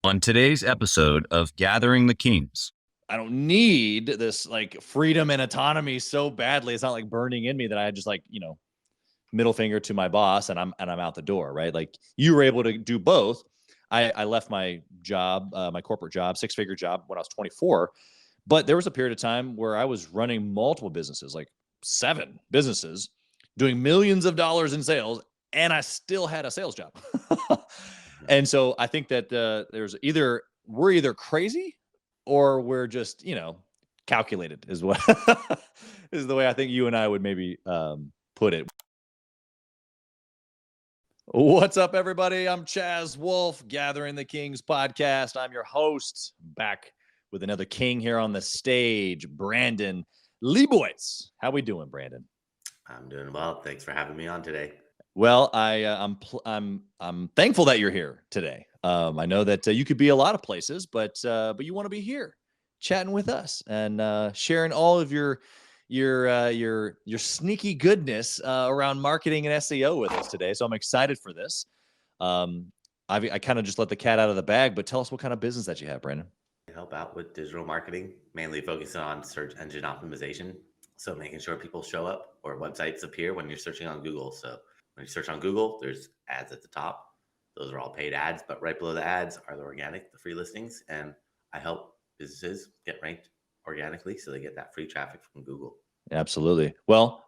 On today's episode of Gathering the Kings. I don't need this like freedom and autonomy so badly. It's not like burning in me that I just middle finger to my boss and I'm out the door, right? Like you were able to do both. I left my job, my corporate job, 6-figure job when I was 24, but there was a period of time where I was running multiple businesses, like 7 businesses, doing millions of dollars in sales, and I still had a sales job. And so I think that we're either crazy or we're just, calculated is what is the way I think you and I would maybe put it. What's up, everybody? I'm Chaz, Wolfe, Gathering the Kings podcast. I'm your host, back with another king here on the stage, Brandon Leibowitz. How we doing, Brandon? I'm doing well. Thanks for having me on today. Well, I'm thankful that you're here today. I know that you could be a lot of places, but you want to be here, chatting with us and sharing all of your sneaky goodness around marketing and SEO with us today. So I'm excited for this. I kind of just let the cat out of the bag, but tell us what kind of business that you have, Brandon. I help out with digital marketing, mainly focusing on search engine optimization. So making sure people show up or websites appear when you're searching on Google. So when you search on Google, there's ads at the top. Those are all paid ads, but right below the ads are the organic, the free listings. And I help businesses get ranked organically so they get that free traffic from Google. Absolutely. Well,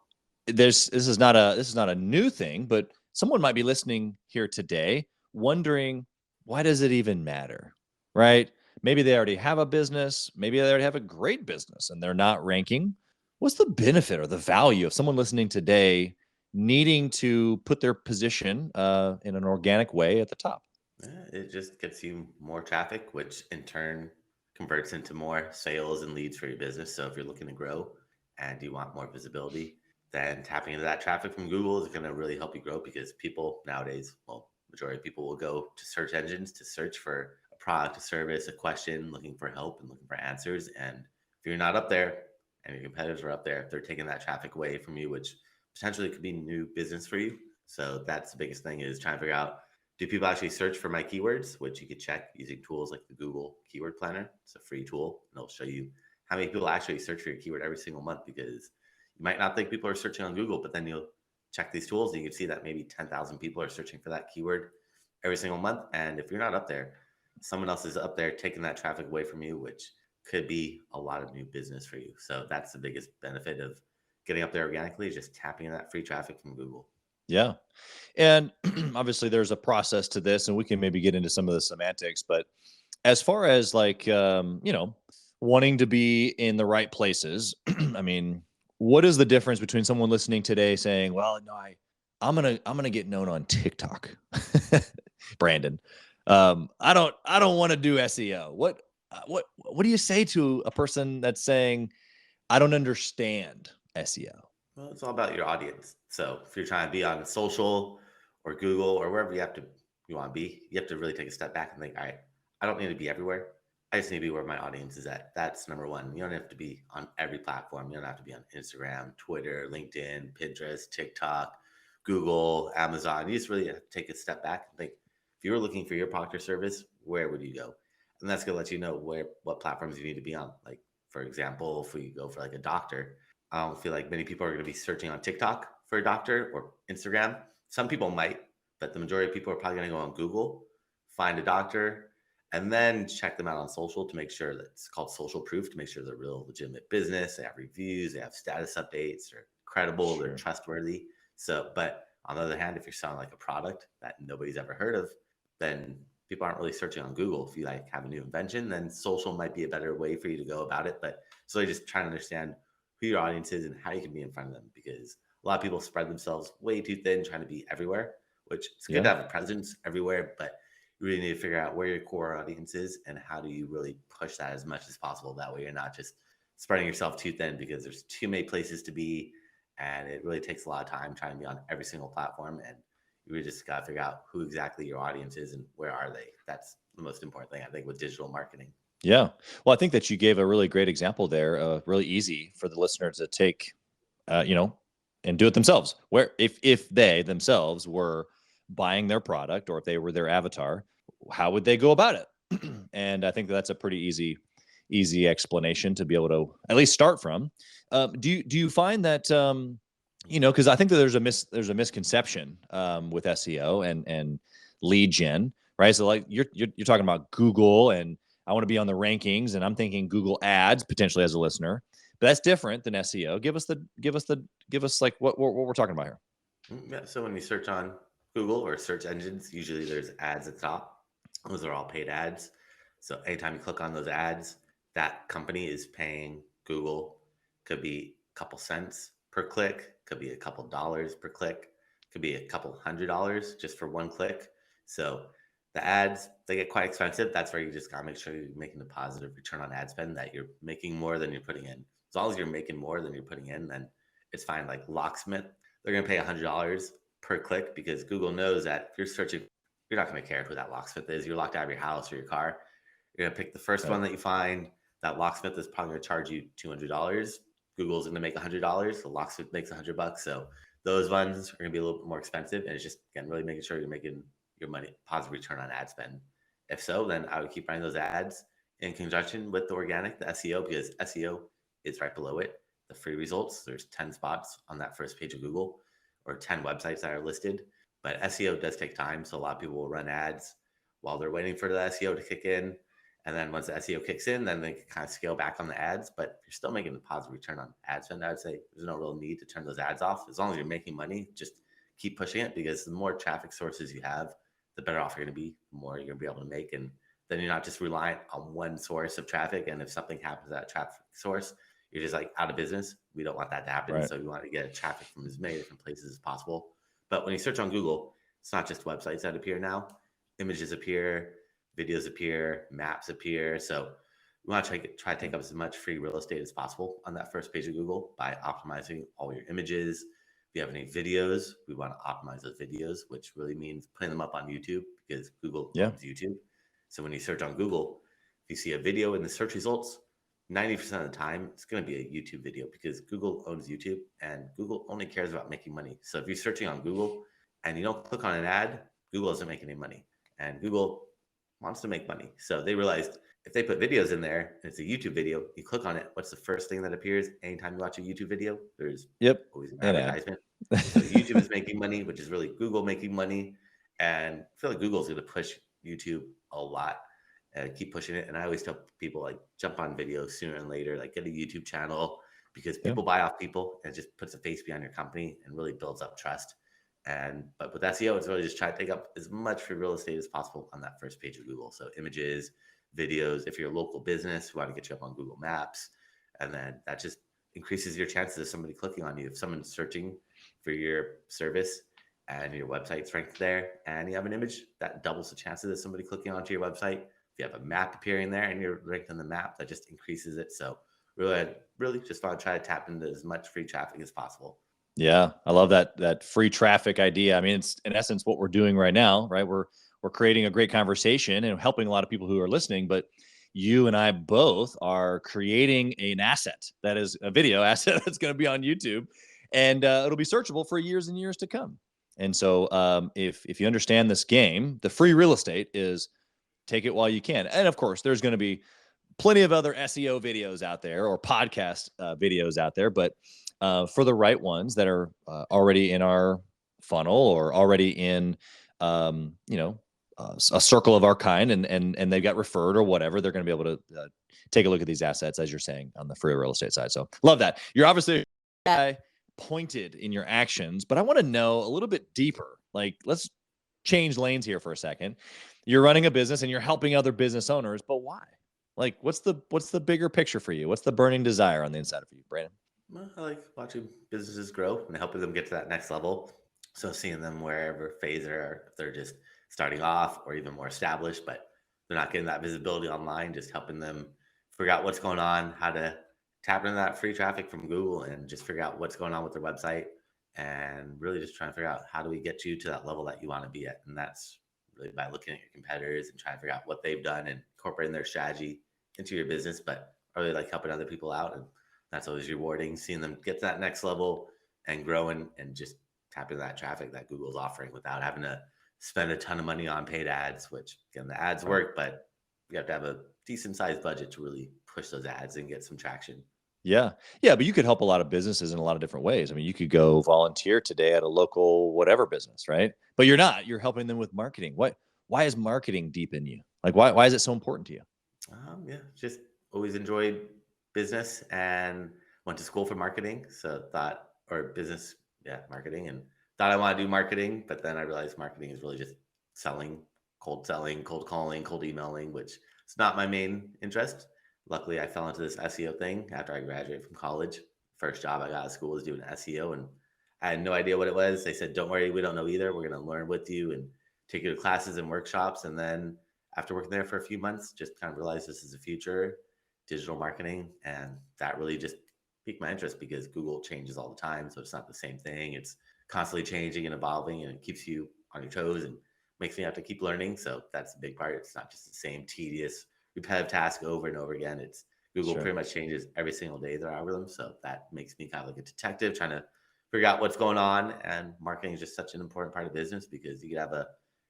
this is not a new thing, but someone might be listening here today wondering, why does it even matter? Right? Maybe they already have a business, maybe they already have a great business and they're not ranking. What's the benefit or the value of someone listening today needing to put their position in an organic way at the top? It just gets you more traffic, which in turn converts into more sales and leads for your business. So if you're looking to grow and you want more visibility, then tapping into that traffic from Google is going to really help you grow, because people nowadays, majority of people will go to search engines to search for a product, a service, a question, looking for help and looking for answers. And if you're not up there and your competitors are up there, they're taking that traffic away from you, which potentially could be new business for you. So that's the biggest thing, is trying to figure out, do people actually search for my keywords, which you could check using tools like the Google Keyword Planner. It's a free tool, and it'll show you how many people actually search for your keyword every single month, because you might not think people are searching on Google, but then you'll check these tools and you can see that maybe 10,000 people are searching for that keyword every single month. And if you're not up there, someone else is up there taking that traffic away from you, which could be a lot of new business for you. So that's the biggest benefit of getting up there organically, is just tapping in that free traffic from Google. Yeah. And obviously there's a process to this, and we can maybe get into some of the semantics, but as far as wanting to be in the right places, I mean, what is the difference between someone listening today saying, well, no, I'm going to get known on TikTok, Brandon. I don't want to do SEO. What do you say to a person that's saying, I don't understand SEO? Well, it's all about your audience. So if you're trying to be on social or Google or wherever you want to be, you have to really take a step back and think, all right, I don't need to be everywhere. I just need to be where my audience is at. That's number one. You don't have to be on every platform. You don't have to be on Instagram, Twitter, LinkedIn, Pinterest, TikTok, Google, Amazon. You just really have to take a step back and think, if you were looking for your product or service, where would you go? And that's going to let you know what platforms you need to be on. Like, for example, if we go for like a doctor, I don't feel like many people are going to be searching on TikTok for a doctor or Instagram. Some people might, but the majority of people are probably going to go on Google, find a doctor, and then check them out on social to make sure that it's called social proof, to make sure they're real legitimate business. They have reviews, they have status updates, they're credible, They're trustworthy. So, but on the other hand, if you're selling like a product that nobody's ever heard of, then people aren't really searching on Google. If you have a new invention, then social might be a better way for you to go about it. But so just trying to understand who your audience is and how you can be in front of them, because a lot of people spread themselves way too thin trying to be everywhere, which it's good to have a presence everywhere, but you really need to figure out where your core audience is and how do you really push that as much as possible. That way you're not just spreading yourself too thin, because there's too many places to be, and it really takes a lot of time trying to be on every single platform. And you really just got to figure out who exactly your audience is and where are they. That's the most important thing, I think, with digital marketing. Yeah. Well, I think that you gave a really great example there, really easy for the listener to take, and do it themselves. Where if they themselves were buying their product, or if they were their avatar, how would they go about it? And I think that's a pretty easy explanation to be able to at least start from. Do you find that, because I think that there's a misconception with SEO and lead gen, right? So like you're talking about Google, and I want to be on the rankings, and I'm thinking Google ads potentially as a listener, but that's different than SEO. Give us like what we're talking about here. Yeah. So when you search on Google or search engines, usually there's ads at the top. Those are all paid ads. So anytime you click on those ads, that company is paying Google. Could be a couple cents per click, could be a couple dollars per click, could be a couple $100 just for one click. So the ads, they get quite expensive. That's where you just gotta make sure you're making a positive return on ad spend, that you're making more than you're putting in. As long as you're making more than you're putting in, then it's fine. Like locksmith, they're going to pay $100 per click because Google knows that if you're searching, you're not going to care who that locksmith is. You're locked out of your house or your car. You're going to pick the first one that you find. That locksmith is probably going to charge you $200. Google's going to make $100. The locksmith makes $100. So those ones are going to be a little bit more expensive. And it's just, again, really making sure you're making your money, positive return on ad spend. If so, then I would keep running those ads in conjunction with the organic, the SEO, because SEO is right below it. The free results, there's 10 spots on that first page of Google, or 10 websites that are listed. But SEO does take time. So a lot of people will run ads while they're waiting for the SEO to kick in. And then once the SEO kicks in, then they can kind of scale back on the ads. But if you're still making a positive return on ad spend, I would say there's no real need to turn those ads off. As long as you're making money, just keep pushing it, because the more traffic sources you have, the better off you're going to be, the more you're going to be able to make. And then you're not just reliant on one source of traffic. And if something happens to that traffic source, you're just like out of business. We don't want that to happen. Right. So you want to get traffic from as many different places as possible. But when you search on Google, it's not just websites that appear now. Images appear, videos appear, maps appear. So we want to try to take up as much free real estate as possible on that first page of Google by optimizing all your images. If you have any videos, we want to optimize those videos, which really means putting them up on YouTube, because Google owns YouTube. So when you search on Google, if you see a video in the search results, 90% of the time, it's going to be a YouTube video, because Google owns YouTube and Google only cares about making money. So if you're searching on Google and you don't click on an ad, Google doesn't make any money, and Google wants to make money. So they realized if they put videos in there and it's a YouTube video, you click on it, what's the first thing that appears anytime you watch a YouTube video? There's always an advertisement. So YouTube is making money, which is really Google making money. And I feel like Google's going to push YouTube a lot. Keep pushing it. And I always tell people, like, jump on videos sooner than later, like get a YouTube channel, because people buy off people, and it just puts a face behind your company and really builds up trust. But with SEO, it's really just try to take up as much free real estate as possible on that first page of Google. So images, videos, if you're a local business, we want to get you up on Google Maps. And then that just increases your chances of somebody clicking on you. If someone's searching for your service and your website's ranked there and you have an image, that doubles the chances of somebody clicking onto your website. If you have a map appearing there and you're ranked on the map, that just increases it. So really just want to try to tap into as much free traffic as possible. Yeah, I love that free traffic idea. I mean, it's in essence what we're doing right now, right? We're creating a great conversation and helping a lot of people who are listening, but you and I both are creating an asset that is a video asset that's going to be on YouTube, and it'll be searchable for years and years to come. And so if you understand this game, the free real estate is take it while you can. And of course, there's going to be plenty of other SEO videos out there, or podcast videos out there, but for the right ones that are already in our funnel, or already in, a circle of our kind, and they got referred or whatever, they're going to be able to take a look at these assets, as you're saying, on the free real estate side. So love that. You're obviously pointed in your actions, but I want to know a little bit deeper. Like, let's change lanes here for a second. You're running a business and you're helping other business owners, but why? Like, what's the bigger picture for you? What's the burning desire on the inside of you, Brandon? Well, I like watching businesses grow and helping them get to that next level. So seeing them wherever phase they're, if they're just starting off or even more established, but they're not getting that visibility online, just helping them figure out what's going on, how to tap into that free traffic from Google, and just figure out what's going on with their website, and really just trying to figure out how do we get you to that level that you want to be at. And that's really by looking at your competitors and trying to figure out what they've done and incorporating their strategy into your business. But I really like helping other people out, and that's always rewarding, seeing them get to that next level and growing and just tap into that traffic that Google's offering without having to spend a ton of money on paid ads, which again, the ads work, but you have to have a decent sized budget to really push those ads and get some traction. Yeah. Yeah. But you could help a lot of businesses in a lot of different ways. I mean, you could go volunteer today at a local whatever business, right? But you're not. You're helping them with marketing. Why is marketing deep in you? Like, why is it so important to you? Yeah, just always enjoyed business and went to school for marketing. So thought, or business, yeah, marketing, and thought I want to do marketing, but then I realized marketing is really just selling, cold calling, cold emailing, which is not my main interest. Luckily, I fell into this SEO thing after I graduated from college. First job I got out of school was doing SEO, and I had no idea what it was. They said, "Don't worry, we don't know either. We're going to learn with you and take you to classes and workshops." And then after working there for a few months, just kind of realized this is the future, digital marketing. And that really just piqued my interest because Google changes all the time. So it's not the same thing. It's constantly changing and evolving, and it keeps you on your toes and makes me have to keep learning. So that's a big part. It's not just the same tedious, repetitive task over and over again. It's Google Sure. pretty much changes every single day their algorithm. So that makes me kind of like a detective trying to figure out what's going on. And marketing is just such an important part of business because you could have a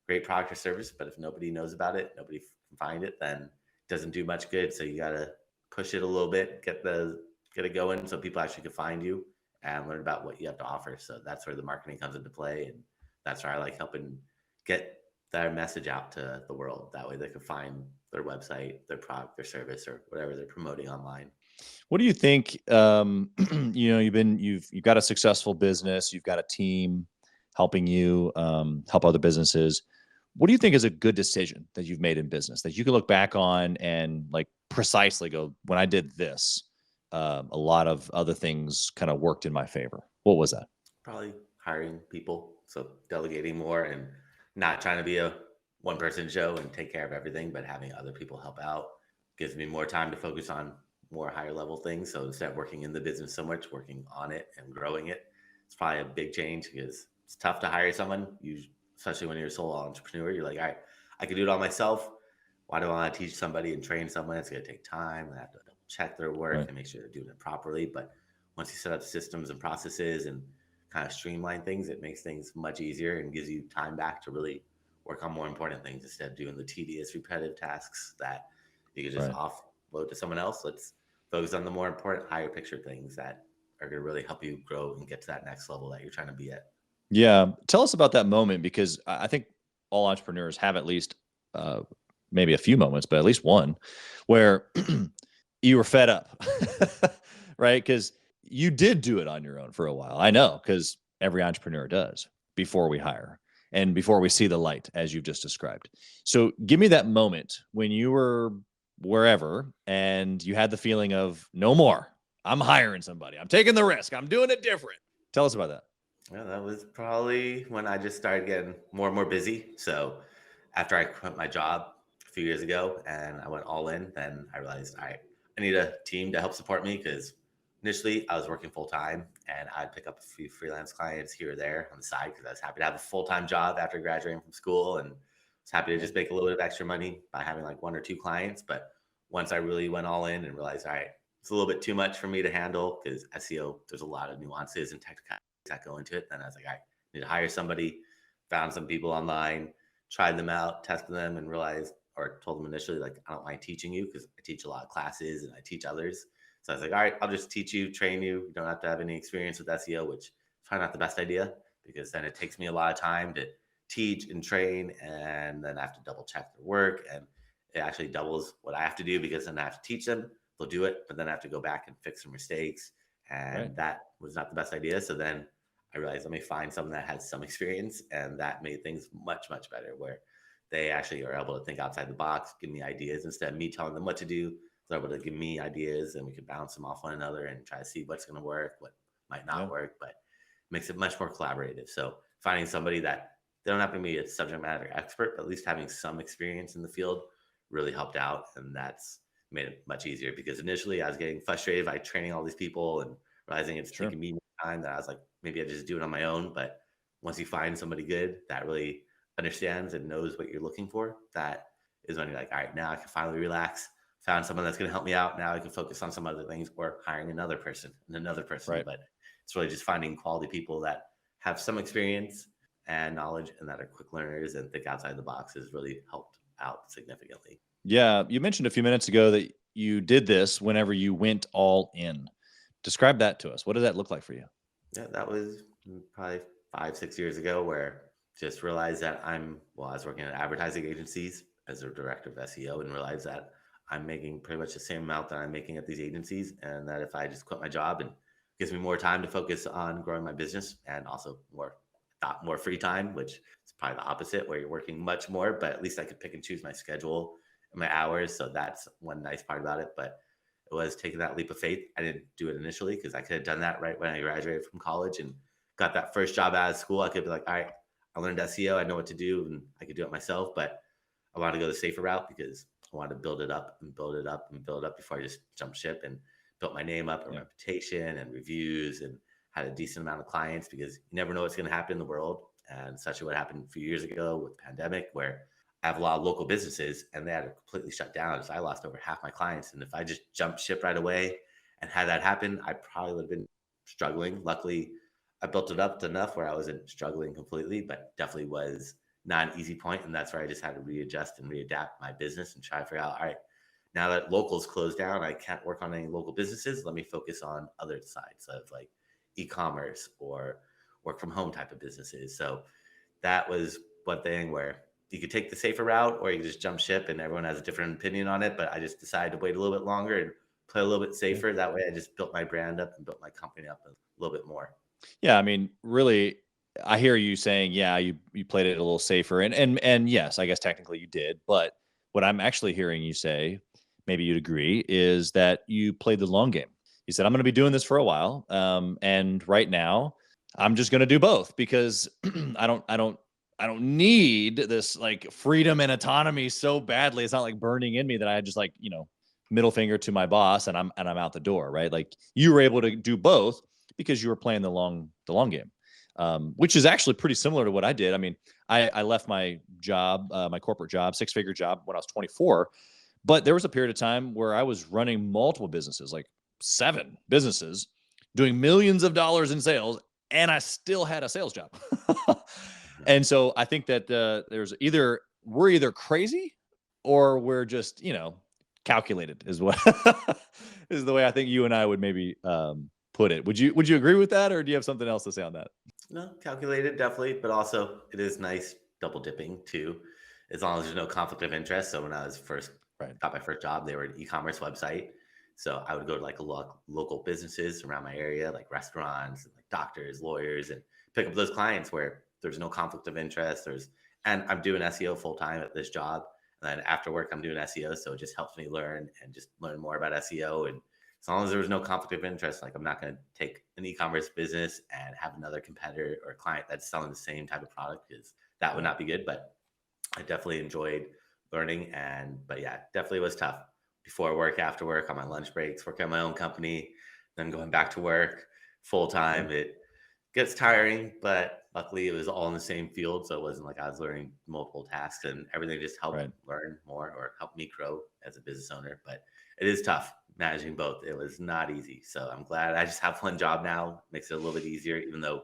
great product or service, but if nobody knows about it, nobody can find it, then it doesn't do much good. So you got to push it a little bit, get it going so people actually can find you and learn about what you have to offer. So that's where the marketing comes into play. And that's where I like helping get their message out to the world. That way they can find their website, their product, their service, or whatever they're promoting online. What do you think? You've got a successful business, you've got a team helping you help other businesses. What do you think is a good decision that you've made in business that you can look back on and like precisely go, when I did this, a lot of other things kind of worked in my favor? What was that? Probably hiring people. So delegating more and not trying to be a one person show and take care of everything, but having other people help out gives me more time to focus on more higher level things. So instead of working in the business so much, working on it and growing it, it's probably a big change because it's tough to hire someone. Especially when you're a solo entrepreneur, you're like, all right, I can do it all myself. Why do I want to teach somebody and train someone? It's going to take time. I have to double check their work Right. and make sure they're doing it properly. But once you set up systems and processes and kind of streamline things, it makes things much easier and gives you time back to really work on more important things instead of doing the tedious, repetitive tasks that you could just Right. offload to someone else. Let's focus on the more important, higher picture things that are going to really help you grow and get to that next level that you're trying to be at. Yeah. Tell us about that moment, because I think all entrepreneurs have at least maybe a few moments, but at least one where you were fed up, right? Because you did do it on your own for a while. I know, because every entrepreneur does before we hire and before we see the light, as you've just described. So give me that moment when you were wherever and you had the feeling of no more. I'm hiring somebody. I'm taking the risk. I'm doing it different. Tell us about that. Yeah, that was probably when I just started getting more and more busy. So after I quit my job a few years ago and I went all in, then I realized, all right, I need a team to help support me because initially I was working full time and I'd pick up a few freelance clients here or there on the side because I was happy to have a full time job after graduating from school and was happy to just make a little bit of extra money by having like one or two clients. But once I really went all in and realized, all right, it's a little bit too much for me to handle because SEO, there's a lot of nuances and technicalities that go into it. Then I was like, I need to hire somebody, found some people online, tried them out, tested them, and realized or told them initially, like, I don't mind teaching you because I teach a lot of classes and I teach others. So I was like, all right, I'll just teach you, train you. You don't have to have any experience with SEO, which is probably not the best idea because then it takes me a lot of time to teach and train. And then I have to double check their work. And it actually doubles what I have to do because then I have to teach them. They'll do it, but then I have to go back and fix their mistakes. And that was not the best idea. So then I realized let me find someone that has some experience, and that made things much, much better where they actually are able to think outside the box, give me ideas instead of me telling them what to do. They're able to give me ideas and we can bounce them off one another and try to see what's going to work, what might not work, but it makes it much more collaborative. So finding somebody that they don't have to be a subject matter expert, but at least having some experience in the field really helped out. And that's made it much easier because initially I was getting frustrated by training all these people and realizing it's taking me more time that I was like, maybe I just do it on my own. But once you find somebody good that really understands and knows what you're looking for, that is when you're like, all right, now I can finally relax. Found someone that's going to help me out. Now I can focus on some other things or hiring another person and another person. Right. But it's really just finding quality people that have some experience and knowledge and that are quick learners and think outside the box has really helped out significantly. Yeah. You mentioned a few minutes ago that you did this whenever you went all in. Describe that to us. What did that look like for you? Yeah, that was probably 5, 6 years ago where just realized that I was working at advertising agencies as a director of SEO and realized that I'm making pretty much the same amount that I'm making at these agencies. And that if I just quit my job and gives me more time to focus on growing my business and also more free time, which is probably the opposite where you're working much more, but at least I could pick and choose my schedule and my hours. So that's one nice part about it. But it was taking that leap of faith. I didn't do it initially because I could have done that right when I graduated from college and got that first job out of school. I could be like, all right, I learned SEO. I know what to do and I could do it myself. But I wanted to go the safer route because I wanted to build it up and build it up and build it up before I just jumped ship and built my name up and reputation and reviews and had a decent amount of clients because you never know what's going to happen in the world. And such what happened a few years ago with the pandemic where I have a lot of local businesses and they had to completely shut down. So I lost over half my clients. And if I just jumped ship right away and had that happen, I probably would have been struggling. Luckily, I built it up enough where I wasn't struggling completely, but definitely was not an easy point. And that's where I just had to readjust and readapt my business and try to figure out, all right, now that locals closed down, I can't work on any local businesses. Let me focus on other sides of like e-commerce or work from home type of businesses. So that was one thing where you could take the safer route or you could just jump ship and everyone has a different opinion on it. But I just decided to wait a little bit longer and play a little bit safer. That way I just built my brand up and built my company up a little bit more. Yeah, I mean, really, I hear you saying, yeah, you played it a little safer, and yes, I guess technically you did. But what I'm actually hearing you say, maybe you'd agree, is that you played the long game. You said, I'm going to be doing this for a while, and right now, I'm just going to do both because I don't need this like freedom and autonomy so badly. It's not like burning in me that I just like middle finger to my boss and I'm out the door, right? Like you were able to do both because you were playing the long game, which is actually pretty similar to what I did. I mean, I left my job, my corporate job, 6-figure job when I was 24, but there was a period of time where I was running multiple businesses, like 7 businesses, doing millions of dollars in sales, and I still had a sales job. And so I think that there's we're either crazy or we're just calculated is what is the way I think you and I would maybe put it. Would you agree with that, or do you have something else to say on that? No, calculated, definitely. But also it is nice double dipping too, as long as there's no conflict of interest. So when I was first Right. got my first job, they were an e-commerce website. So I would go to like local businesses around my area, like restaurants and like doctors, lawyers, and pick up those clients where there's no conflict of interest. And I'm doing SEO full time at this job. And then after work, I'm doing SEO. So it just helps me learn and just learn more about SEO. And as long as there was no conflict of interest, like I'm not going to take an e-commerce business and have another competitor or client that's selling the same type of product because that would not be good. But I definitely enjoyed learning. But yeah, definitely was tough before work, after work, on my lunch breaks, working on my own company, then going back to work full time. It gets tiring, but luckily it was all in the same field. So it wasn't like I was learning multiple tasks and everything just helped Right. learn more or help me grow as a business owner. But it is tough managing both. It was not easy. So I'm glad I just have one job now. Makes it a little bit easier, even though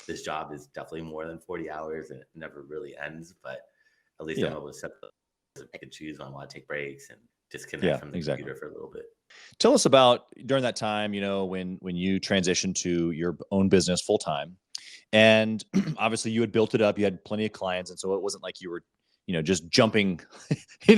this job is definitely more than 40 hours and it never really ends. But at least I'm Yeah. able to set I can choose when I want to take breaks and disconnect Yeah. from the Exactly. computer for a little bit. Tell us about during that time, when you transitioned to your own business full time, and obviously you had built it up, you had plenty of clients, and so it wasn't like you were, just jumping,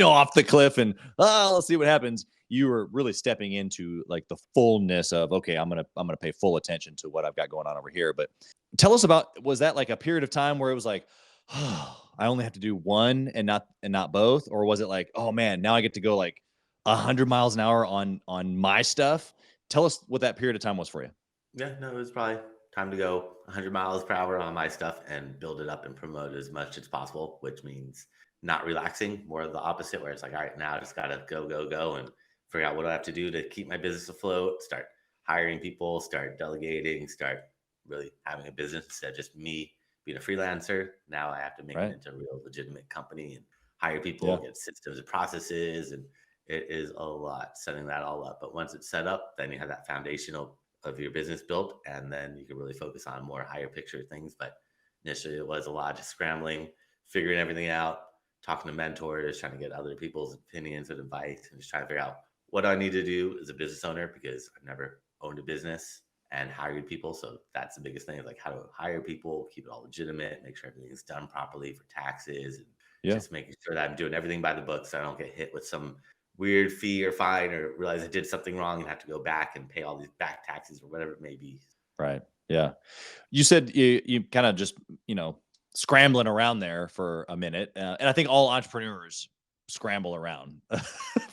off the cliff and let's see what happens. You were really stepping into like the fullness of okay, I'm gonna pay full attention to what I've got going on over here. But tell us about, was that like a period of time where it was like, oh, I only have to do one and not both, or was it like, oh man, now I get to go like 100 miles an hour on my stuff? Tell us what that period of time was for you. Yeah, no, it was probably time to go 100 miles per hour on my stuff and build it up and promote it as much as possible, which means not relaxing, more of the opposite, where it's like, all right, now I just got to go, go, go and figure out what I have to do to keep my business afloat, start hiring people, start delegating, start really having a business instead of just me being a freelancer. Now I have to make it Right. into a real legitimate company and hire people, Yeah. get systems and processes. And it is a lot setting that all up. But once it's set up, then you have that foundational of your business built, and then you can really focus on more higher picture things. But initially, it was a lot of just scrambling, figuring everything out, talking to mentors, trying to get other people's opinions and advice, and just trying to figure out what I need to do as a business owner, because I've never owned a business and hired people. So that's the biggest thing, is like how to hire people, keep it all legitimate, make sure everything is done properly for taxes, and just making sure that I'm doing everything by the book so I don't get hit with some weird fee or fine, or realize I did something wrong and have to go back and pay all these back taxes or whatever it may be. Right. Yeah. You said you kind of just, scrambling around there for a minute. And I think all entrepreneurs scramble around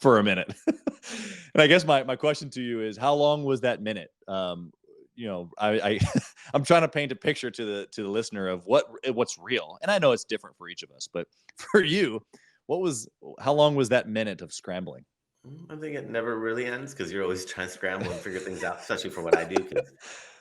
for a minute. And I guess my question to you is, how long was that minute? I I'm trying to paint a picture to the listener of what's real. And I know it's different for each of us, but for you, how long was that minute of scrambling? I think it never really ends, because you're always trying to scramble and figure things out, especially for what I do, because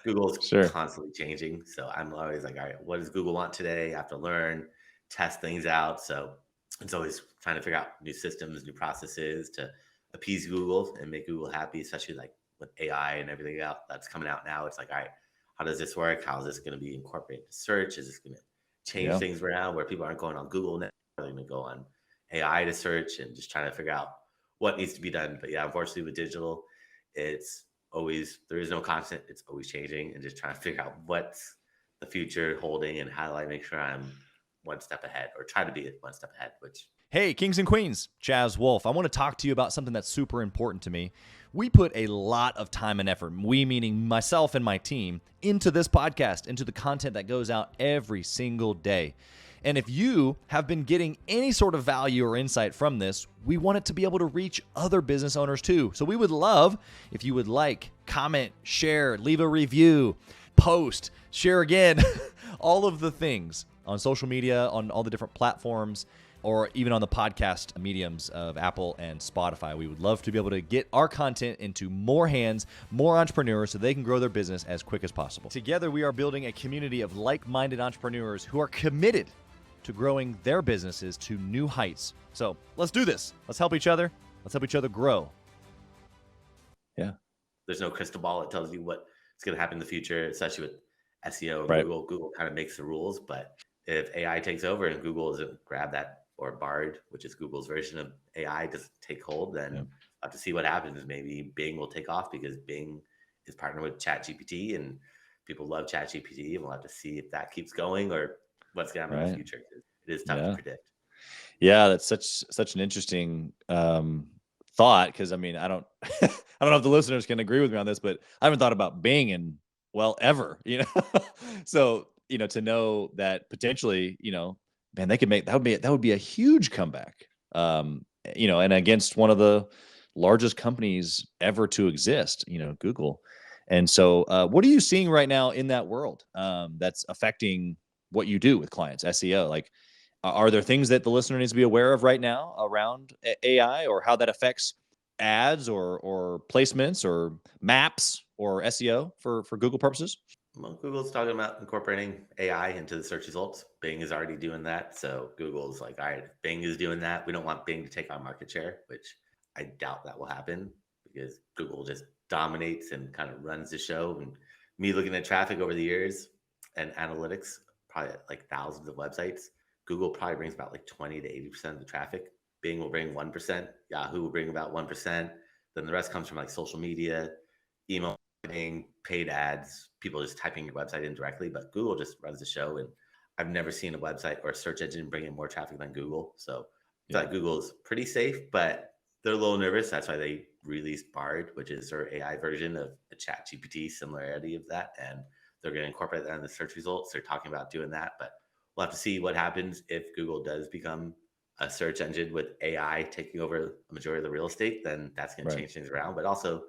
Google's Sure. constantly changing. So I'm always like, all right, what does Google want today? I have to learn, test things out. So it's always trying to figure out new systems, new processes to appease Google and make Google happy, especially like with AI and everything else that's coming out now. It's like, all right, how does this work? How is this going to be incorporated into search? Is this going to change Yeah. things around where people aren't going on Google now? They're going to go on AI to search, and just trying to figure out what needs to be done. But yeah, unfortunately with digital, it's always, there is no constant, it's always changing, and just trying to figure out what's the future holding and how do I make sure I'm one step ahead, or try to be one step ahead, which. Hey, kings and queens, Chaz, Wolfe. I want to talk to you about something that's super important to me. We put a lot of time and effort, we meaning myself and my team, into this podcast, into the content that goes out every single day. And if you have been getting any sort of value or insight from this, we want it to be able to reach other business owners too. So we would love if you would like, comment, share, leave a review, post, share again, all of the things on social media, on all the different platforms, or even on the podcast mediums of Apple and Spotify. We would love to be able to get our content into more hands, more entrepreneurs, so they can grow their business as quick as possible. Together, we are building a community of like-minded entrepreneurs who are committed to growing their businesses to new heights. So let's do this. Let's help each other. Let's help each other grow. Yeah. There's no crystal ball that tells you what's going to happen in the future, especially with SEO and Right. Google. Google kind of makes the rules, but if AI takes over and Google doesn't grab that, or Bard, which is Google's version of AI, doesn't take hold, then we'll have to see what happens. Maybe Bing will take off, because Bing is partnered with ChatGPT and people love ChatGPT, and we'll have to see if that keeps going or what's going to happen in the future. It is tough to predict. Yeah, that's such an interesting thought, because I mean, I don't I don't know if the listeners can agree with me on this, but I haven't thought about Bing in ever, So, to know that potentially, man, they could make that would be a huge comeback. And against one of the largest companies ever to exist, Google. And so what are you seeing right now in that world that's affecting what you do with clients, SEO? Like, are there things that the listener needs to be aware of right now around AI, or how that affects ads or placements or maps or SEO for Google purposes? Well, Google's talking about incorporating AI into the search results. Bing is already doing that. So Google's like, all right, if Bing is doing that, we don't want Bing to take on market share, which I doubt that will happen, because Google just dominates and kind of runs the show. And me looking at traffic over the years and analytics, probably like thousands of websites, Google probably brings about like 20 to 80% of the traffic. Bing will bring 1%. Yahoo will bring about 1%. Then the rest comes from like social media, email marketing, paid ads, people just typing your website in directly. But Google just runs the show. And I've never seen a website or a search engine bring in more traffic than Google. So I feel like Google's pretty safe, but they're a little nervous. That's why they released Bard, which is their AI version of a ChatGPT similarity of that. And they're going to incorporate that in the search results. They're talking about doing that, but we'll have to see what happens if Google does become a search engine with AI taking over a majority of the real estate. Then that's going to change things around. But also,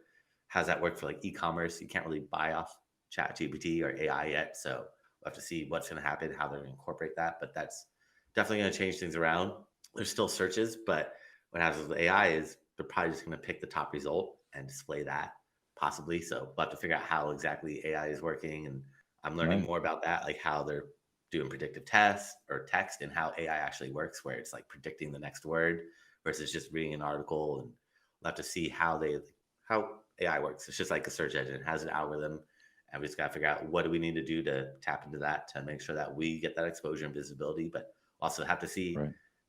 how's that work for like e-commerce? You can't really buy off ChatGPT or AI yet. So we'll have to see what's going to happen, how they're going to incorporate that. But that's definitely going to change things around. There's still searches, but what happens with AI is they're probably just going to pick the top result and display that, possibly. So we'll have to figure out how exactly AI is working. And I'm learning more about that, like how they're doing predictive tests or text, and how AI actually works, where it's like predicting the next word versus just reading an article. And we'll have to see how AI works. It's just like a search engine. It has an algorithm, and we just got to figure out what do we need to do to tap into that to make sure that we get that exposure and visibility, but also have to see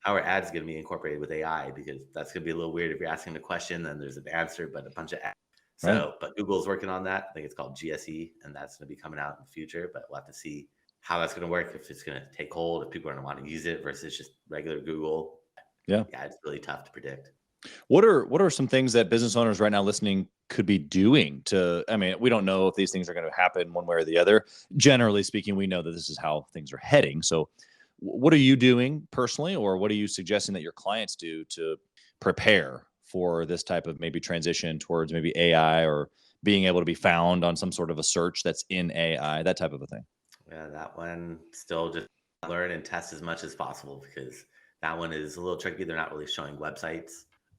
how are ads going to be incorporated with AI? Because that's going to be a little weird if you're asking a question and there's an answer, but a bunch of ads. Right. So, but Google's working on that. I think it's called GSE, and that's going to be coming out in the future. But we'll have to see how that's going to work, if it's going to take hold, if people are going to want to use it versus just regular Google. Yeah. Yeah, it's really tough to predict. What are some things that business owners right now listening could be doing to, I mean, we don't know if these things are going to happen one way or the other. Generally speaking, we know that this is how things are heading. So what are you doing personally, or what are you suggesting that your clients do to prepare for this type of maybe transition towards maybe AI, or being able to be found on some sort of a search that's in AI, that type of a thing? Yeah, that one still just learn and test as much as possible, because that one is a little tricky. They're not really showing websites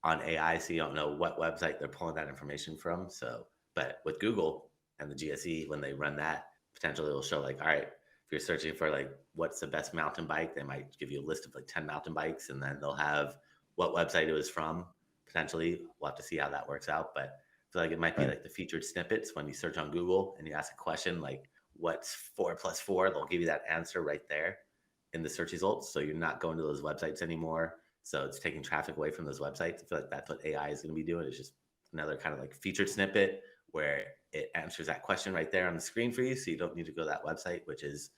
on AI, so you don't know what website they're pulling that information from. So, but with Google and the GSE, when they run that, potentially it'll show like, all right, if you're searching for like what's the best mountain bike, they might give you a list of like 10 mountain bikes, and then they'll have what website it was from. Potentially, we'll have to see how that works out. But I feel like it might be Right. like the featured snippets when you search on Google and you ask a question like, what's 4 plus 4? They'll give you that answer right there in the search results. So you're not going to those websites anymore. So it's taking traffic away from those websites. I feel like that's what AI is going to be doing. It's just another kind of like featured snippet where it answers that question right there on the screen for you. So you don't need to go to that website, which is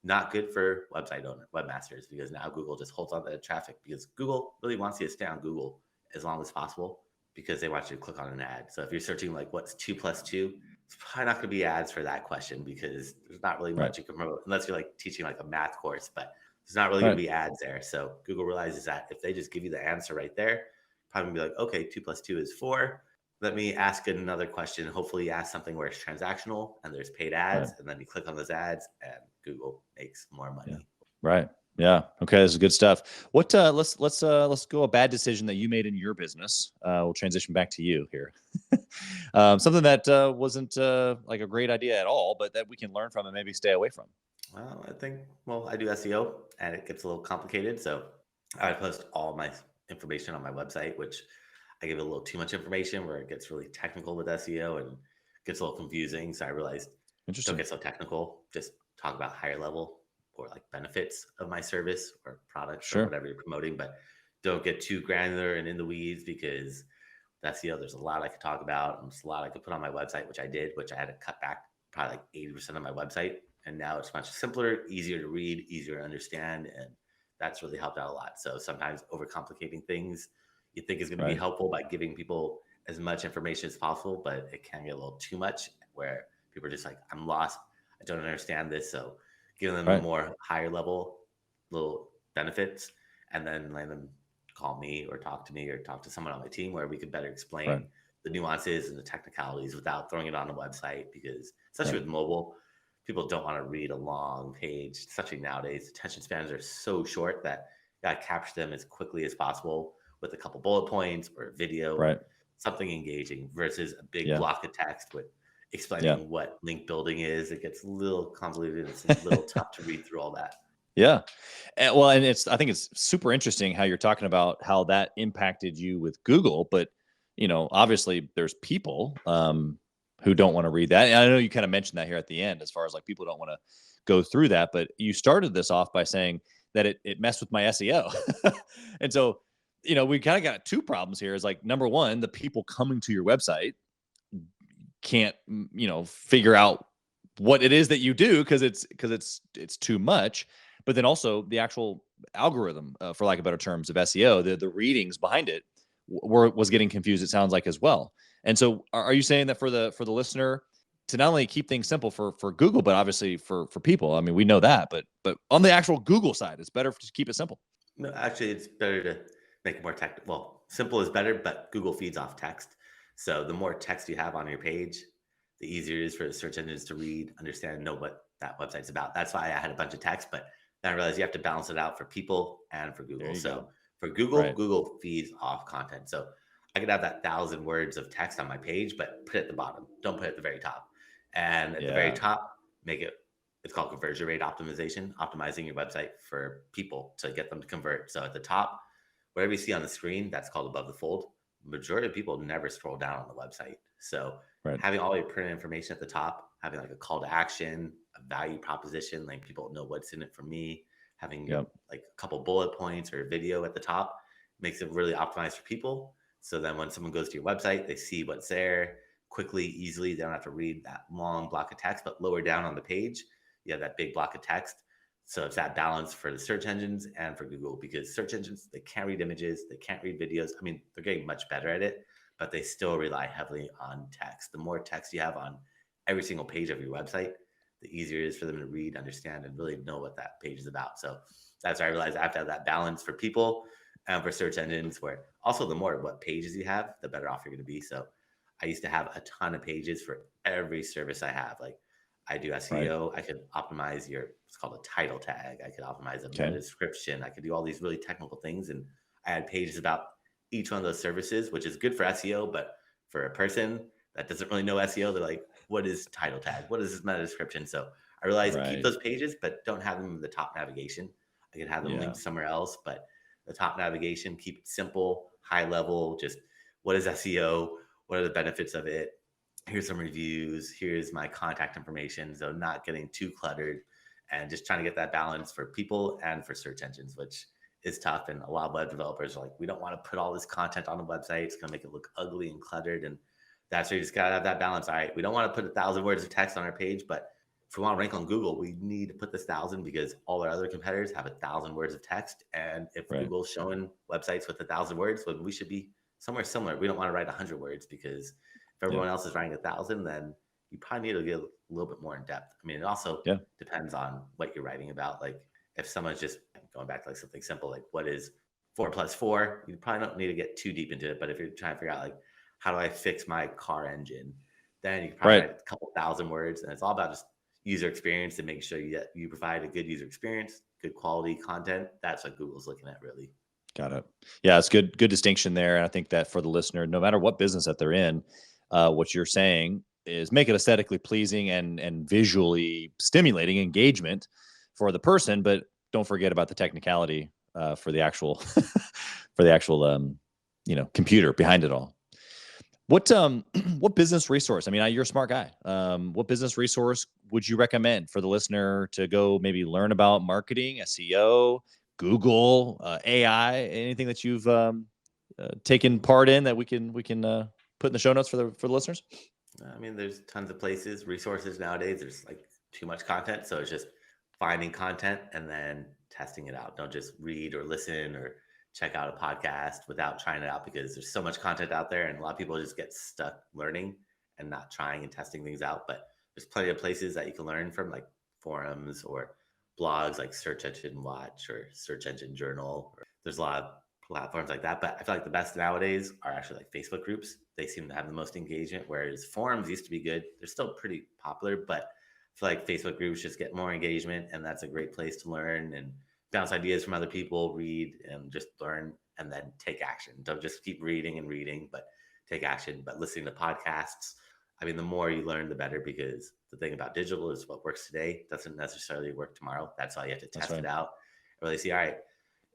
not good for website owner, webmasters, because now Google just holds on to the traffic, because Google really wants you to stay on Google as long as possible, because they want you to click on an ad. So if you're searching like what's 2 plus 2, it's probably not going to be ads for that question, because there's not really much you can promote unless you're like teaching like a math course, but there's not really going to be ads there. So Google realizes that if they just give you the answer right there, probably be like, okay, 2 plus 2 is 4. Let me ask another question. Hopefully you ask something where it's transactional and there's paid ads, and then you click on those ads and Google makes more money. Yeah. Right. Yeah. Okay. This is good stuff. What, let's go a bad decision that you made in your business. We'll transition back to you here. Something that wasn't like a great idea at all, but that we can learn from and maybe stay away from. Well, I do SEO and it gets a little complicated. So I post all my information on my website, which I give it a little too much information where it gets really technical with SEO and gets a little confusing. So I realized, don't Interesting. get so technical. Just talk about higher level or like benefits of my service or products or Sure. whatever you're promoting, but don't get too granular and in the weeds, because with SEO, there's a lot I could talk about, and there's a lot I could put on my website, which I did, which I had to cut back probably like 80% of my website. And now it's much simpler, easier to read, easier to understand. And that's really helped out a lot. So sometimes overcomplicating things you think is going to be Right. helpful by giving people as much information as possible, but it can get a little too much where people are just like, I'm lost. I don't understand this. So giving them a Right. more higher level little benefits, and then letting them call me or talk to me or talk to someone on my team where we could better explain Right. the nuances and the technicalities without throwing it on the website, because especially Right. with mobile, people don't want to read a long page, especially nowadays. Attention spans are so short that you got to capture them as quickly as possible with a couple bullet points or a video Right. or something engaging, versus a big Yeah. block of text with explaining Yeah. what link building is. It gets a little convoluted. It's a little tough to read through all that. Yeah. Well, and I think it's super interesting how you're talking about how that impacted you with Google, but obviously there's people who don't want to read that. And I know you kind of mentioned that here at the end, as far as like people don't want to go through that, but you started this off by saying that it messed with my SEO. And so, we kind of got two problems here. Is like, number one, the people coming to your website can't, figure out what it is that you do, because it's too much. But then also the actual algorithm, for lack of better terms, of SEO, the readings behind it was getting confused, it sounds like, as well. And so are you saying that for the listener, to not only keep things simple for Google, but obviously for people? I mean, we know that, but on the actual Google side, it's better to keep it simple. No, actually, it's better to make it more technical. Well, simple is better, but Google feeds off text. So the more text you have on your page, the easier it is for the search engines to read, understand, know what that website's about. That's why I had a bunch of text, but then I realized you have to balance it out for people and for Google. So Go. for Google, Right. Google feeds off content. So I could have that 1,000 words of text on my page, but put it at the bottom. Don't put it at the very top. And at the very top, make it, it's called conversion rate optimization, optimizing your website for people to get them to convert. So at the top, whatever you see on the screen, that's called above the fold. Majority of people never scroll down on the website. So having all your printed information at the top, having like a call to action, a value proposition, letting people know what's in it for me, having Yep. like a couple bullet points or a video at the top makes it really optimized for people. So then when someone goes to your website, they see what's there quickly, easily. They don't have to read that long block of text, but lower down on the page, you have that big block of text. So it's that balance for the search engines and for Google, because search engines, they can't read images, they can't read videos. I mean, they're getting much better at it, but they still rely heavily on text. The more text you have on every single page of your website, the easier it is for them to read, understand, and really know what that page is about. So that's why I realized I have to have that balance for people and for search engines, where also the more what pages you have, the better off you're going to be. So I used to have a ton of pages for every service I have. Like I do SEO, I could optimize it's called a title tag. I could optimize a meta description. I could do all these really technical things. And I had pages about each one of those services, which is good for SEO, but for a person that doesn't really know SEO, they're like, what is title tag? What is this meta description? So I realized keep those pages, but don't have them in the top navigation. I could have them linked somewhere else, but the top navigation, keep it simple, high level, just what is SEO? What are the benefits of it? Here's some reviews. Here's my contact information. So not getting too cluttered and just trying to get that balance for people and for search engines, which is tough. And a lot of web developers are like, we don't want to put all this content on the website. It's going to make it look ugly and cluttered. And that's where you just got to have that balance. All right, we don't want to put 1,000 words of text on our page, but if we want to rank on Google, we need to put this 1,000 because all our other competitors have 1,000 words of text. And if Google's showing websites with 1,000 words, well, we should be somewhere similar. We don't want to write 100 words because if everyone else is writing 1,000, then you probably need to get a little bit more in depth. I mean, it also depends on what you're writing about. Like if someone's just going back to like something simple, like what is 4 + 4, you probably don't need to get too deep into it. But if you're trying to figure out like, how do I fix my car engine? Then you can probably write a couple 1,000 words, and it's all about just user experience and making sure you provide a good user experience, good quality content. That's what Google's looking at, really. Got it. Yeah, it's good distinction there. And I think that for the listener, no matter what business that they're in, what you're saying is make it aesthetically pleasing and visually stimulating engagement for the person, but don't forget about the technicality for the actual computer behind it all. What business resource? I mean, you're a smart guy. What business resource would you recommend for the listener to go maybe learn about marketing, SEO, Google, AI, anything that you've taken part in that we can put in the show notes for the listeners? I mean, there's tons of places, resources nowadays. There's like too much content, so it's just finding content and then testing it out. Don't just read or listen or check out a podcast without trying it out, because there's so much content out there and a lot of people just get stuck learning and not trying and testing things out. But there's plenty of places that you can learn from, like forums or blogs like Search Engine Watch or Search Engine Journal. There's a lot of platforms like that, but I feel like the best nowadays are actually like Facebook groups. They seem to have the most engagement, whereas forums used to be good. They're still pretty popular, but I feel like Facebook groups just get more engagement, and that's a great place to learn and bounce ideas from other people, read and just learn, and then take action. Don't just keep reading and reading, but take action. But listening to podcasts, I mean, the more you learn, the better, because the thing about digital is what works today doesn't necessarily work tomorrow. That's why you have to test it out. Really see, all right,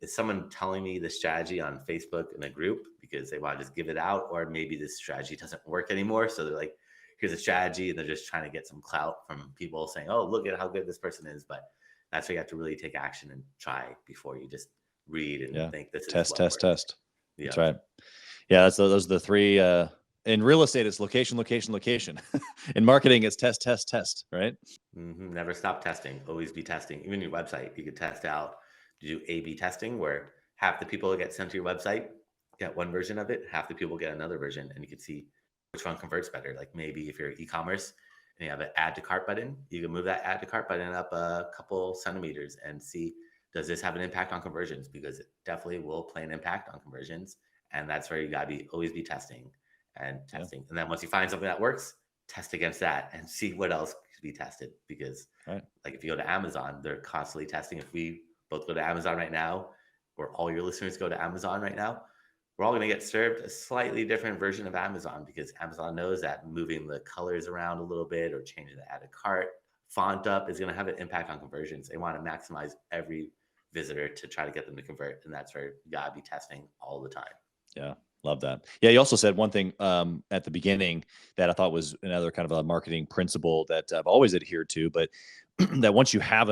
is someone telling me the strategy on Facebook in a group because they want to just give it out, or maybe this strategy doesn't work anymore? So they're like, here's a strategy, and they're just trying to get some clout from people saying, oh, look at how good this person is. But that's why you have to really take action and try before you just read and think this is test. Yeah. That's right. Yeah, those are the three. In real estate, it's location. In marketing, it's test, right? Mm-hmm. Never stop testing. Always be testing. Even your website, you could test out. Do A/B testing, where half the people that get sent to your website get one version of it, half the people get another version, and you can see which one converts better. Like maybe if you're e-commerce and you have an add to cart button, you can move that add to cart button up a couple centimeters and see, does this have an impact on conversions? Because it definitely will play an impact on conversions. And that's where you got to always be testing. And then once you find something that works, test against that and see what else could be tested. Because like if you go to Amazon, they're constantly testing. If we both go to Amazon right now, or all your listeners go to Amazon right now, we're all going to get served a slightly different version of Amazon, because Amazon knows that moving the colors around a little bit or changing the add to cart font up is going to have an impact on conversions. They want to maximize every visitor to try to get them to convert. And that's where you got to be testing all the time. Yeah. Love that. Yeah. You also said one thing at the beginning that I thought was another kind of a marketing principle that I've always adhered to, but that once you have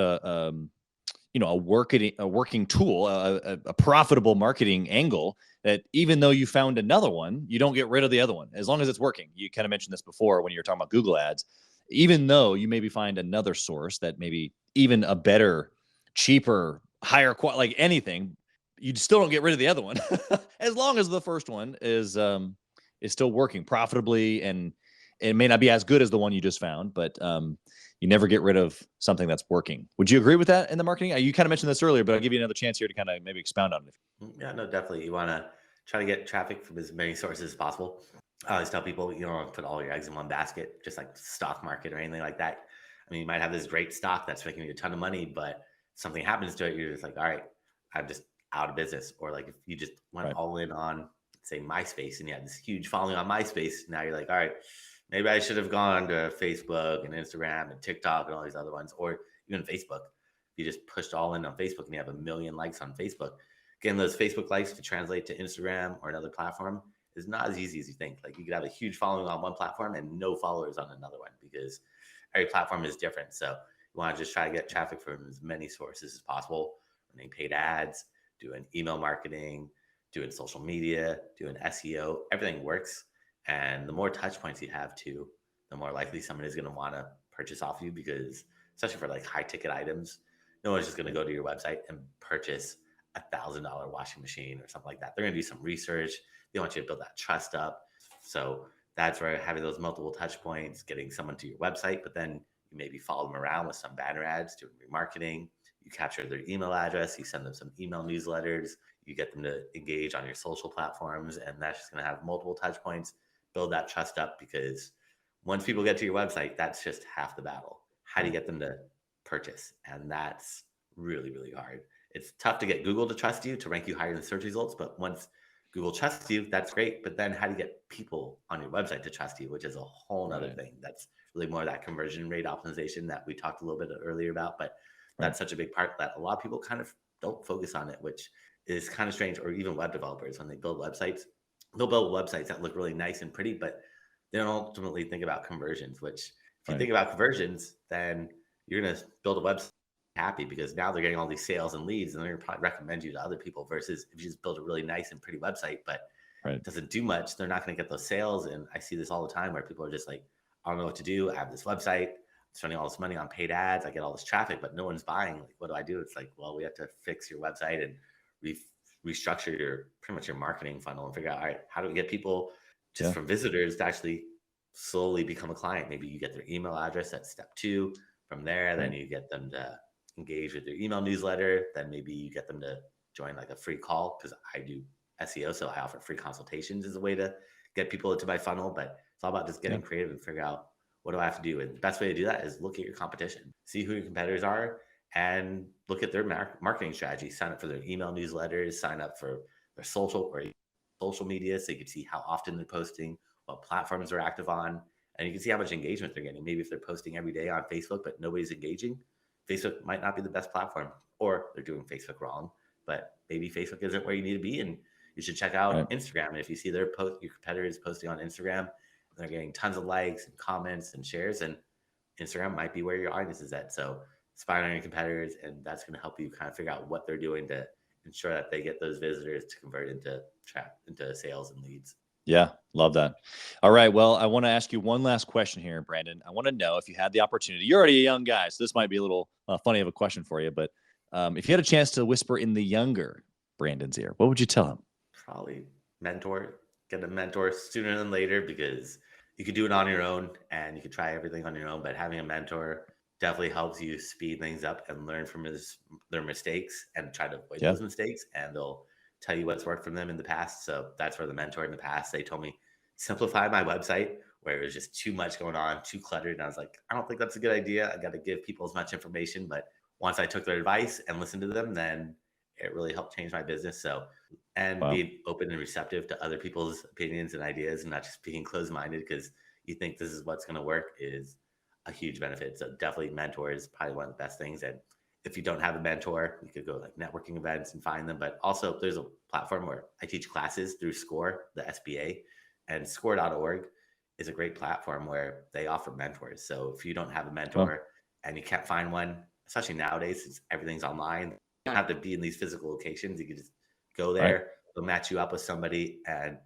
a working tool, a profitable marketing angle, that even though you found another one, you don't get rid of the other one as long as it's working. You kind of mentioned this before when you were talking about Google ads. Even though you maybe find another source that maybe even a better, cheaper, higher quality, like anything, you still don't get rid of the other one as long as the first one is still working profitably, and it may not be as good as the one you just found, but you never get rid of something that's working. Would you agree with that in the marketing? You kind of mentioned this earlier, but I'll give you another chance here to kind of maybe expound on it. Yeah, no, definitely. You want to try to get traffic from as many sources as possible. I always tell people you don't want to put all your eggs in one basket, just like stock market or anything like that. I mean, you might have this great stock that's making you a ton of money, but something happens to it, you're just like, all right, I'm just out of business. Or like if you just went all in on, say, MySpace, and you had this huge following on MySpace, now you're like, all right, maybe I should have gone to Facebook and Instagram and TikTok and all these other ones, or even Facebook. You just pushed all in on Facebook and you have 1 million likes on Facebook. Getting those Facebook likes to translate to Instagram or another platform is not as easy as you think. Like, you could have a huge following on one platform and no followers on another one, because every platform is different. So you want to just try to get traffic from as many sources as possible, running paid ads, doing email marketing, doing social media, doing SEO. Everything works. And the more touch points you have too, the more likely someone is going to want to purchase off you, because especially for like high ticket items, no one's just going to go to your website and purchase $1,000 washing machine or something like that. They're going to do some research. They want you to build that trust up. So that's where having those multiple touch points, getting someone to your website, but then you maybe follow them around with some banner ads, doing remarketing. You capture their email address, you send them some email newsletters, you get them to engage on your social platforms, and that's just going to have multiple touch points, build that trust up, because once people get to your website, that's just half the battle. How do you get them to purchase? And that's really, really hard. It's tough to get Google to trust you, to rank you higher in the search results, but once Google trusts you, that's great. But then how do you get people on your website to trust you, which is a whole nother thing. That's really more that conversion rate optimization that we talked a little bit earlier about, but that's such a big part that a lot of people kind of don't focus on it, which is kind of strange. Or even web developers, when they build websites, they'll build websites that look really nice and pretty, but they don't ultimately think about conversions, which if you think about conversions, then you're going to build a website happy, because now they're getting all these sales and leads, and they're going to probably recommend you to other people, versus if you just build a really nice and pretty website, but it doesn't do much, they're not going to get those sales. And I see this all the time where people are just like, I don't know what to do. I have this website, I'm spending all this money on paid ads, I get all this traffic, but no one's buying. Like, what do I do? It's like, well, we have to fix your website and restructure your pretty much your marketing funnel and figure out, all right, how do we get people just from visitors to actually slowly become a client? Maybe you get their email address at step 2. From there, then you get them to engage with your email newsletter. Then maybe you get them to join like a free call, because I do SEO, so I offer free consultations as a way to get people into my funnel. But it's all about just getting creative and figure out, what do I have to do? And the best way to do that is look at your competition, see who your competitors are, and look at their marketing strategy. Sign up for their email newsletters, sign up for their social media, so you can see how often they're posting, what platforms they're active on, and you can see how much engagement they're getting. Maybe if they're posting every day on Facebook, but nobody's engaging, Facebook might not be the best platform, or they're doing Facebook wrong. But maybe Facebook isn't where you need to be, and you should check out Instagram. And if you see your competitors posting on Instagram, and they're getting tons of likes and comments and shares, and Instagram might be where your audience is at. So spy on your competitors, and that's going to help you kind of figure out what they're doing to ensure that they get those visitors to convert into sales and leads. Yeah, love that. All right. Well, I want to ask you one last question here, Brandon. I want to know, if you had the opportunity, you're already a young guy, so this might be a little funny of a question for you, but if you had a chance to whisper in the younger Brandon's ear, what would you tell him? Probably get a mentor sooner than later, because you could do it on your own and you could try everything on your own, but having a mentor definitely helps you speed things up and learn from their mistakes and try to avoid those mistakes. And they'll tell you what's worked from them in the past. So that's where the mentor in the past, they told me, simplify my website, where it was just too much going on, too cluttered. And I was like, I don't think that's a good idea. I got to give people as much information. But once I took their advice and listened to them, then it really helped change my business. So, and being open and receptive to other people's opinions and ideas, and not just being closed-minded because you think this is what's going to work, is a huge benefit. So definitely mentor is probably one of the best things. And if you don't have a mentor, you could go like networking events and find them. But also there's a platform where I teach classes through SCORE, the SBA, and score.org is a great platform where they offer mentors. So if you don't have a mentor and you can't find one, especially nowadays, since everything's online. You don't have to be in these physical locations. You can just go there, Right. they'll match you up with somebody, and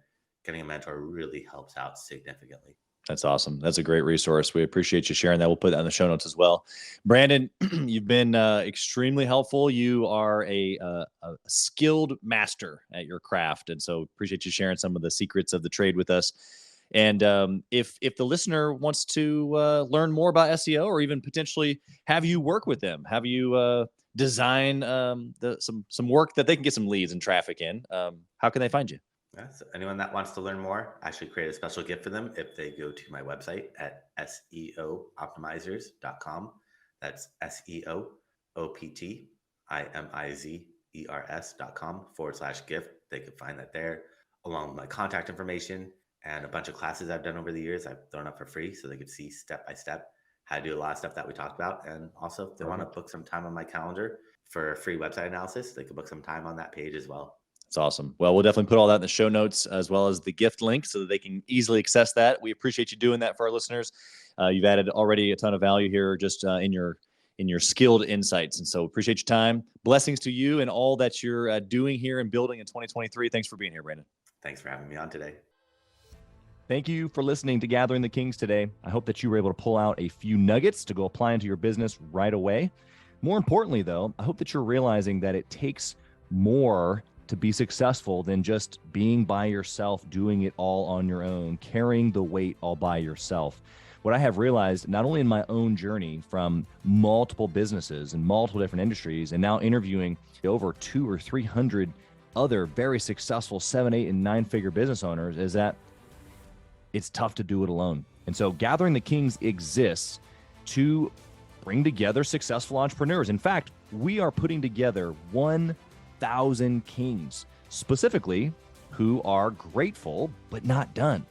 getting a mentor really helps out significantly. That's awesome. That's a great resource. We appreciate you sharing that. We'll put that in the show notes as well. Brandon, you've been extremely helpful. You are a skilled master at your craft. And so appreciate you sharing some of the secrets of the trade with us. And if the listener wants to learn more about SEO, or even potentially have you work with them, have you design some work that they can get some leads and traffic in, how can they find you? Yeah, so anyone that wants to learn more, I actually create a special gift for them if they go to my website at SEOoptimizers.com. That's SEOoptimizers.com/gift. They can find that there, along with my contact information and a bunch of classes I've done over the years. I've thrown up for free so they could see step by step how to do a lot of stuff that we talked about. And also, if they want to book some time on my calendar for a free website analysis, they can book some time on that page as well. That's awesome. Well, we'll definitely put all that in the show notes, as well as the gift link, so that they can easily access that. We appreciate you doing that for our listeners. You've added already a ton of value here just in your skilled insights. And so appreciate your time. Blessings to you and all that you're doing here and building in 2023. Thanks for being here, Brandon. Thanks for having me on today. Thank you for listening to Gathering the Kings today. I hope that you were able to pull out a few nuggets to go apply into your business right away. More importantly, though, I hope that you're realizing that it takes more to be successful than just being by yourself, doing it all on your own, carrying the weight all by yourself. What I have realized, not only in my own journey from multiple businesses and multiple different industries, and now interviewing over 200 or 300 other very successful 7, 8, and 9-figure business owners, is that it's tough to do it alone. And so Gathering the Kings exists to bring together successful entrepreneurs. In fact, we are putting together 1,000 kings, specifically who are grateful but not done.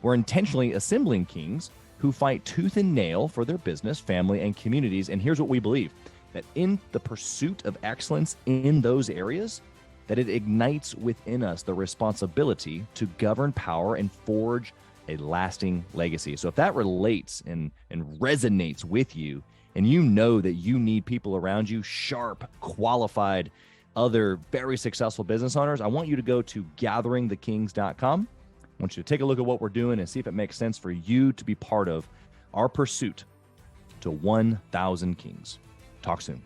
We're intentionally assembling kings who fight tooth and nail for their business, family, and communities. And here's what we believe, that in the pursuit of excellence in those areas, that it ignites within us the responsibility to govern power and forge a lasting legacy. So if that relates and resonates with you, and you know that you need people around you, sharp, qualified, other very successful business owners, I want you to go to gatheringthekings.com. I want you to take a look at what we're doing and see if it makes sense for you to be part of our pursuit to 1,000 kings. Talk soon.